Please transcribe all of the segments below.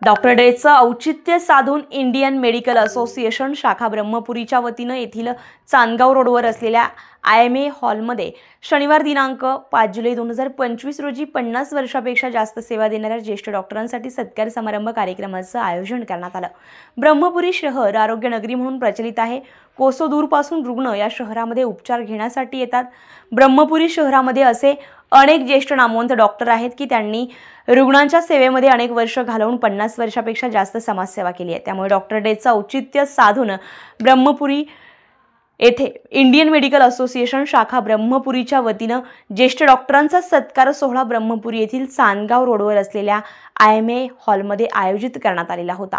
Doctor डेचं औचित्य साधून इंडियन मेडिकल असोसिएशन शाखा ब्रह्मपुरीच्या वतीनं येथील चांदगाव रोडवर असलेल्या IMA हॉलमध्ये शनिवार दिनांक 5 जुलै 2025 रोजी 50 वर्षापेक्षा जास्त सेवा देणाऱ्या ज्येष्ठ डॉक्टरांसाठी सत्कार समारंभ कार्यक्रमाचं आयोजन करण्यात आलं। ब्रह्मपुरी शहर आरोग्य नगरी म्हणून प्रचलित आहे। कोसो दूरपासून रुग्ण या शहरामध्ये उपचार घेण्यासाठी येतात। ब्रह्मपुरी शहरामध्ये असे अनेक ज्येष्ठ नामवंत डॉक्टर आहेत की त्यांनी रुग्णांच्या सेवेमध्ये अनेक वर्ष घालवून 50 वर्षापेक्षा जास्त समाजसेवा केली आहे। त्यामुळे डॉक्टर डेचं औचित्य साधून ब्रह्मपुरी येथे इंडियन मेडिकल असोसिएशन शाखा ब्रह्मपुरीच्या वतीनं ज्येष्ठ डॉक्टरांचा सत्कार सोहळा ब्रह्मपुरी येथील चांदगाव रोडवर असलेल्या IMA हॉलमध्ये आयोजित करण्यात आलेला होता।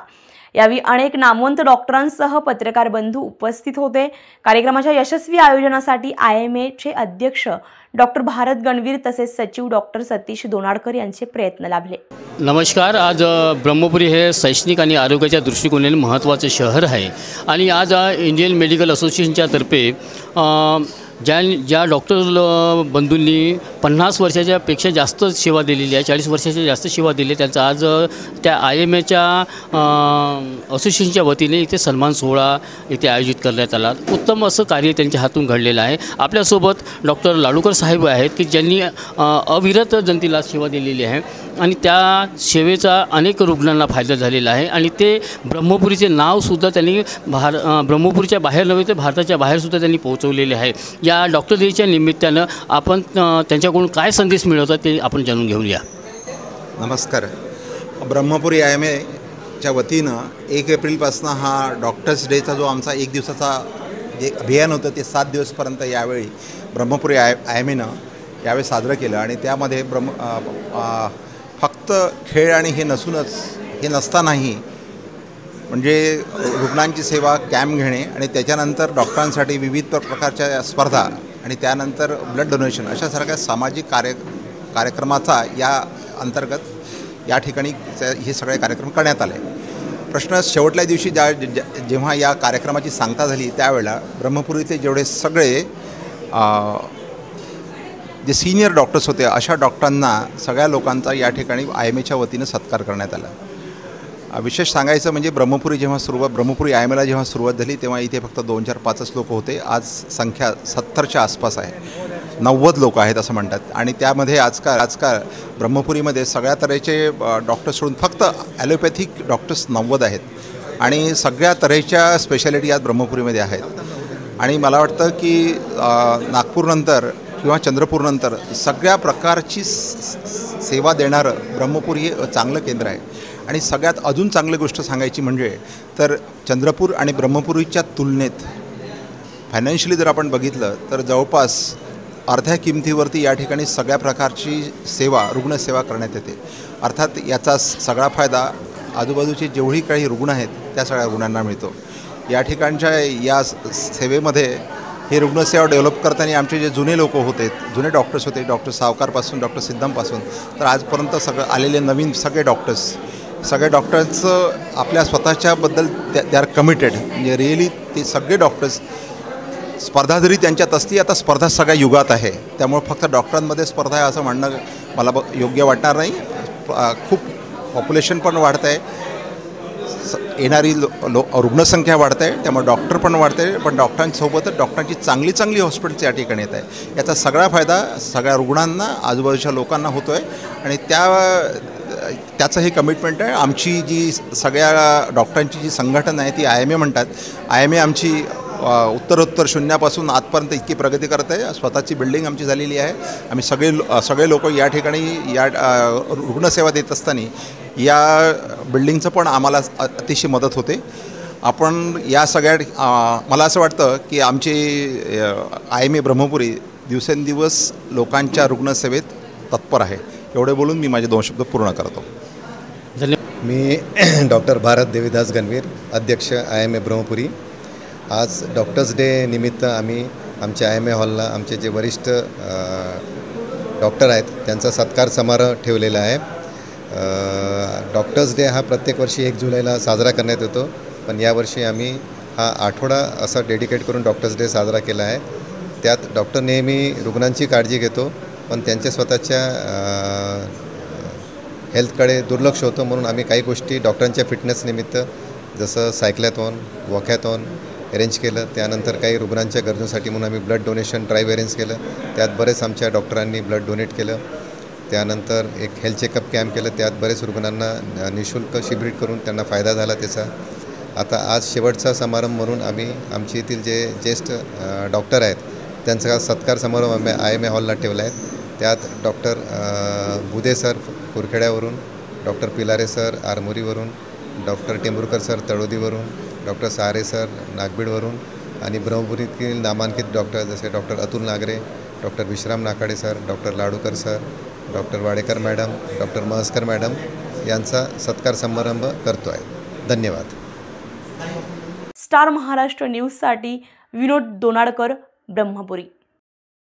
यावेळी अनेक नामवंत डॉक्टरांसह पत्रकार बंधू उपस्थित होते। कार्यक्रमाच्या यशस्वी आयोजनासाठी IMA चे अध्यक्ष डॉक्टर भारत गणवीर तसेच सचिव डॉक्टर सतीश दोनाडकर यांचे प्रयत्न लाभले। नमस्कार। आज ब्रह्मपुरी हे शैक्षणिक आणि आरोग्याच्या दृष्टिकोनाने महत्त्वाचे शहर आहे आणि आज इंडियन मेडिकल असोसिएशनच्या तर्फे ज्या डॉक्टर बंधूंनी 50 वर्षाच्यापेक्षा जास्त सेवा दिलेली आहे, 40 वर्षाच्या जास्त सेवा दिली, त्यांचा आज त्या IMAच्या असोसिएशनच्या वतीने इथे सन्मान सोहळा इथे आयोजित करण्यात आला। उत्तम असं कार्य त्यांच्या हातून घडलेलं आहे। आपल्यासोबत डॉक्टर लाडूकर साहेब आहेत की ज्यांनी अविरत जनतेला सेवा दिलेली आहे आणि त्या सेवेचा अनेक रुग्णांना फायदा झालेला आहे आणि ते ब्रह्मपुरीचे नावसुद्धा त्यांनी ब्रह्मपुरीच्या बाहेर नव्हे तर भारताच्या बाहेरसुद्धा त्यांनी पोहोचवलेले आहे। या डॉक्टर डेच्या निमित्तानं आपण त्यांच्याकडून काय संदेश मिळवतात ते आपण जाणून घेऊया। नमस्कार। ब्रह्मपुरी IMAच्या वतीनं 1 एप्रिलपासून हा डॉक्टर्स डेचा जो आमचा 1 दिवसाचा जे अभियान होतं ते 7 दिवसपर्यंत यावेळी ब्रह्मपुरी IMAनं यावेळी साजरं केलं आणि त्यामध्ये फक्त खेळ आणि हे नसतानाही म्हणजे रुग्णांची सेवा कॅम्प घेणे आणि त्याच्यानंतर डॉक्टरांसाठी विविध प्रकारच्या स्पर्धा आणि त्यानंतर ब्लड डोनेशन अशासारख्या सामाजिक कार्यक्रमाचा या अंतर्गत या ठिकाणी हे सगळे कार्यक्रम करण्यात आले। प्रश्न शेवटल्या दिवशी जेव्हा या कार्यक्रमाची सांगता झाली त्यावेळेला ब्रह्मपुरीचे जेवढे सगळे जे सिनियर डॉक्टर्स होते अशा डॉक्टरांना सगळ्या लोकांचा या ठिकाणी IMAच्या वतीनं सत्कार करण्यात आला। विशेष सांगायचं म्हणजे ब्रह्मपुरी IMAला जेव्हा सुरुवात झाली तेव्हा इथे फक्त 2, 4, 5च लोक होते। आज संख्या 70च्या आसपास आहे, 90 लोक आहेत असं म्हणतात आणि त्यामध्ये आजकाल ब्रह्मपुरीमध्ये सगळ्या तऱ्हेचे डॉक्टर्स सोडून फक्त ॲलोपॅथिक डॉक्टर्स 90 आहेत आणि सगळ्या तऱ्हेच्या स्पेशालिटी आज ब्रह्मपुरीमध्ये आहेत आणि मला वाटतं की नागपूरनंतर किंवा चंद्रपूरनंतर सगळ्या प्रकारची सेवा देणारं ब्रह्मपुरी हे चांगलं केंद्र आहे आणि सगळ्यात अजून चांगली गोष्ट सांगायची म्हणजे तर चंद्रपूर आणि ब्रह्मपुरीच्या तुलनेत फायनान्शियली जर आपण बघितलं तर जवळपास अर्ध्या किमतीवरती या ठिकाणी सगळ्या प्रकारची रुग्णसेवा करण्यात येते। अर्थात याचा सगळा फायदा आजूबाजूचे जेवढी काही रुग्ण आहेत त्या सगळ्या रुग्णांना मिळतो। या ठिकाणच्या या सेवेमध्ये हे रुग्णसेवा डेव्हलप करताना आमचे जे जुने लोक होते, जुने डॉक्टर्स होते, डॉक्टर सावकारपासून डॉक्टर सिद्धमपासून तर आजपर्यंत सगळं आलेले नवीन सगळे डॉक्टर्सचं आपल्या स्वतःच्याबद्दल दे आर कमिटेड। म्हणजे रिअली ते सगळे डॉक्टर्स स्पर्धा जरी त्यांच्यात असली आता स्पर्धा सगळ्या युगात आहे त्यामुळे फक्त डॉक्टरांमध्ये स्पर्धा आहे असं म्हणणं मला योग्य वाटणार नाही। खूप पॉप्युलेशन पण वाढतं आहे, येणारी रुग्णसंख्या वाढते आहे त्यामुळे डॉक्टर पण वाढते आहे पण डॉक्टरांसोबतच डॉक्टरांची चांगली हॉस्पिटल्स या ठिकाणी येत आहे। याचा सगळा फायदा सगळ्या रुग्णांना आजूबाजूच्या लोकांना होतो आहे आणि त्याचं हे कमिटमेंट आहे। आमची जी सगळ्या डॉक्टरांची जी संघटना आहे ती IMA म्हणतात। IMA आमची उत्तरोत्तर शून्यापासून आजपर्यंत इतकी प्रगती करत आहे। स्वतःची बिल्डिंग आमची झालेली आहे। आम्ही सगळे लोक या ठिकाणी या रुग्णसेवा देत असताना या बिल्डिंगचं पण आम्हाला अतिशय मदत होते। आपण या सगळ्या मला असं वाटतं की आमची IMA ब्रह्मपुरी दिवसेंदिवस लोकांच्या रुग्णसेवेत तत्पर आहे। एवढे बोलून मी माझे 2 शब्द पूर्ण करतो। मी डॉक्टर भारत देवीदास गणवीर, अध्यक्ष IMA ब्रह्मपुरी। आज डॉक्टर्स डे निमित्त आम्ही आमच्या IMA हॉलला आमचे जे वरिष्ठ डॉक्टर आहेत त्यांचा सत्कार समारोह ठेवलेला आहे। डॉक्टर्स डे हा प्रत्येक वर्षी 1 जुलैला साजरा करण्यात येतो पण यावर्षी आम्ही हा आठवडा असा डेडिकेट करून डॉक्टर्स डे साजरा केला आहे। त्यात डॉक्टर नेहमी रुग्णांची काळजी घेतो पण त्यांच्या स्वतःच्या हेल्थकडे दुर्लक्ष होतं, म्हणून आम्ही काही गोष्टी डॉक्टरांच्या फिटनेसनिमित्त जसं सायक्लॅथॉन, वॉकॅथॉन अरेंज केलं. त्यानंतर काही रुग्णांच्या गरजूंसाठी म्हणून आम्ही ब्लड डोनेशन ड्राईव्ह अरेंज केलं. त्यात बरेच आमच्या डॉक्टरांनी ब्लड डोनेट केलं. त्यानंतर एक हेल्थ चेकअप कॅम्प केलं. त्यात बरेच रुग्णांना निःशुल्क शिबिर करून त्यांना फायदा झाला त्याचा. आता आज शेवटचा समारंभ म्हणून आम्ही आमच्या येथील जे ज्येष्ठ डॉक्टर आहेत त्यांचा सत्कार समारंभ आम्ही IMA हॉलला ठेवला आहे. त्यात डॉक्टर बुधे सर कुरखेड्यावरून, डॉक्टर पिलारे सर आरमोरीवरून, डॉक्टर टेंभुरकर सर तळोदीवरून, डॉक्टर सारे सर नागबीडवरून आणि ब्रह्मपुरीतील नामांकित डॉक्टर जसे doctor Atul Nagare, doctor Vishram Nakade sir, doctor Ladukar sir, doctor Wadekar madam, doctor Mahaskar madam यांचा सत्कार समारंभ करतो आहे. धन्यवाद. स्टार महाराष्ट्र न्यूजसाठी विनोद दोनाडकर, ब्रह्मपुरी.